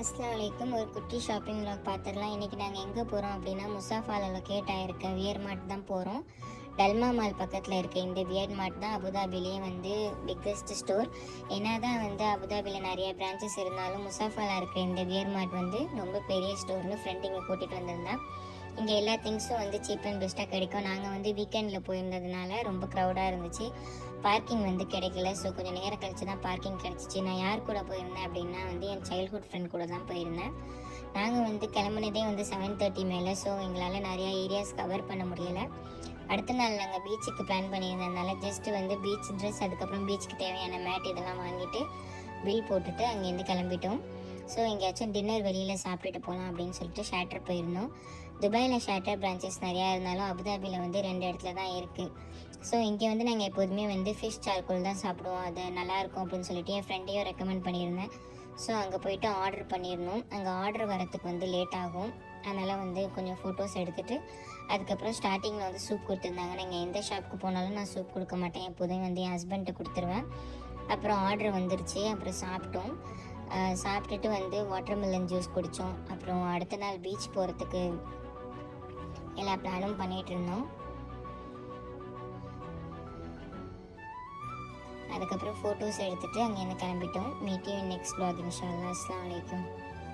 அஸ்ஸலாமு அலைக்கும். ஒரு குட்டி ஷாப்பிங் விலாக் பார்த்துடலாம். இன்றைக்கி நாங்கள் எங்கே போகிறோம் அப்படின்னா முசாஃபாவில் லொக்கேட் ஆகிருக்க வியர் மார்ட் தான் போகிறோம். டல்மா மால் பக்கத்தில் இருக்க இந்த வியர் மார்ட் தான் அபுதாபிலேயே பிக்கஸ்ட் ஸ்டோர். என்ன தான் அபுதாபியில் நிறைய பிரான்ச்சஸ் இருந்தாலும் முசாஃபாவில் இருக்க இந்த வியர் மார்ட் ரொம்ப பெரிய ஸ்டோர்னு ஃப்ரெண்ட் இங்கே கூட்டிகிட்டு வந்திருந்தேன். இங்கே எல்லா திங்ஸும் சீப் அண்ட் பெஸ்ட்டாக கிடைக்கும். நாங்கள் வீக்கெண்டில் போயிருந்ததுனால ரொம்ப க்ரௌடாக இருந்துச்சு. பார்க்கிங் கிடைக்கல. ஸோ கொஞ்சம் நேரம் கழிச்சு தான் பார்க்கிங் கிடச்சிச்சு. நான் யார் கூட போயிருந்தேன் அப்படின்னா என் சைல்ட்ஹுட் ஃப்ரெண்ட் கூட தான் போயிருந்தேன். நாங்கள் கிளம்புனதே 7:30 மேலே. ஸோ எங்களால் நிறையா ஏரியாஸ் கவர் பண்ண முடியலை. அடுத்த நாள் நாங்கள் பீச்சுக்கு பிளான் பண்ணியிருந்ததுனால ஜஸ்ட்டு பீச் ட்ரெஸ், அதுக்கப்புறம் பீச்சுக்கு தேவையான மேட் இதெல்லாம் வாங்கிட்டு பில் போட்டுட்டு அங்கேருந்து கிளம்பிட்டோம். ஸோ எங்கேயாச்சும் டின்னர் வெளியில் சாப்பிட்டுட்டு போகலாம் அப்படின்னு சொல்லிட்டு ஷேட்டர் போயிருந்தோம். துபாயில் ஷேட்டர் பிரான்ச்சஸ் நிறையா இருந்தாலும் அபுதாபியில் 2 இடத்துல தான் இருக்குது. ஸோ இங்கே நாங்கள் எப்போதுமே ஃபிஷ் சார்கோல் தான் சாப்பிடுவோம். அது நல்லாயிருக்கும் அப்படின்னு சொல்லிட்டு என் ஃப்ரெண்டையும் ரெக்கமெண்ட் பண்ணியிருந்தேன். ஸோ அங்கே போய்ட்டு ஆர்டர் பண்ணியிருந்தோம். அங்கே ஆர்டர் வரத்துக்கு லேட் ஆகும். அதனால் கொஞ்சம் ஃபோட்டோஸ் எடுத்துகிட்டு அதுக்கப்புறம் ஸ்டார்டிங்கில் சூப் கொடுத்துருந்தாங்க. நாங்கள் எந்த ஷாப்புக்கு போனாலும் நான் சூப் கொடுக்க மாட்டேன். எப்போதும் என் ஹஸ்பண்ட்டை கொடுத்துருவேன். அப்புறம் ஆர்டர் வந்துருச்சு. அப்புறம் சாப்பிட்டோம். சாப்பிட்டுட்டு வாட்டர்மெலன் ஜூஸ் குடித்தோம். அப்புறம் அடுத்த நாள் பீச் போகிறதுக்கு எல்லா பிளானும் பண்ணிகிட்டு இருந்தோம். அதுக்கப்புறம் ஃபோட்டோஸ் எடுத்துகிட்டு அங்கேருந்து கிளம்பிட்டோம். Meet you in next vlog இன்ஷா அல்லாஹ். அஸ்ஸலாமு அலைக்கும்.